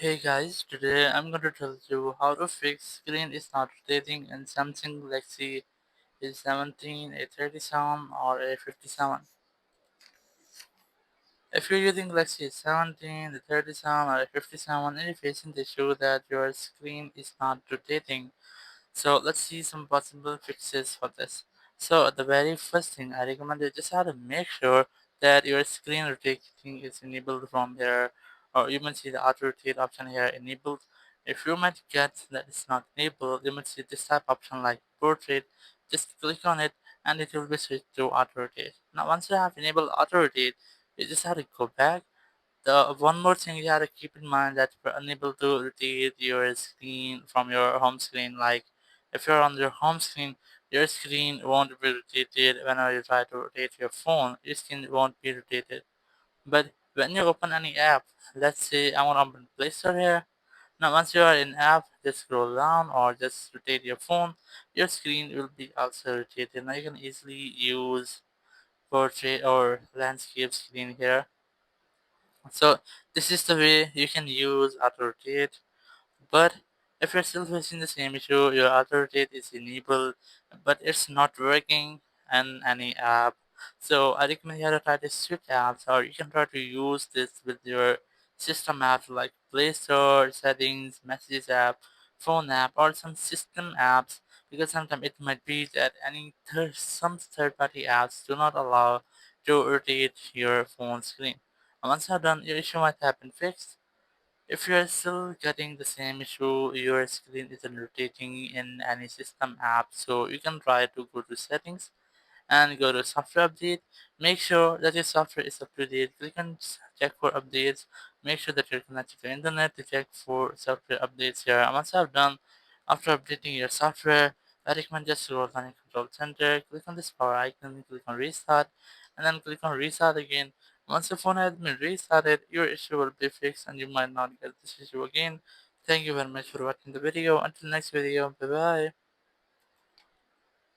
Hey guys, today I'm going to tell you how to fix screen is not rotating in Samsung Galaxy A17, A37 or A57. If you're using Galaxy A17, A37 or A57 and you're facing the issue that your screen is not rotating, so let's see some possible fixes for this. So the very first thing I recommend is just have to make sure that your screen rotating is enabled from here, or you might see the auto rotate option here enabled. If you might get that it's not enabled, you might see this type option like portrait. Just click on it and it will be switched to auto rotate. Now once you have enabled auto rotate, you just have to go back. The one more thing you have to keep in mind that you're unable to rotate your screen from your home screen. Like if you're on your home screen, your screen won't be rotated. Whenever you try to rotate your phone, your screen won't be rotated. But when you open any app, let's say I want to open Play Store here. Now once you are in app, just scroll down or just rotate your phone, your screen will be also rotated. Now you can easily use portrait or landscape screen here. So this is the way you can use auto rotate. But if you're still facing the same issue, your auto rotate is enabled, but it's not working in any app. So I recommend you to try to switch apps, or you can try to use this with your system apps like Play Store, settings, messages app, phone app, or some system apps. Because sometimes it might be that some third-party apps do not allow to rotate your phone screen. And once you're done, your issue might have been fixed. If you're still getting the same issue, your screen isn't rotating in any system app, so you can try to go to settings and go to software update. Make sure that your software is up to date. Click on check for updates. Make sure that you're connected to the internet to check for software updates here. And once I've done, after updating your software, I recommend just scroll down in control center, click on this power icon, click on restart, and then click on restart again. Once your phone has been restarted, your issue will be fixed and you might not get this issue again. Thank you very much for watching the video. Until next video, bye bye.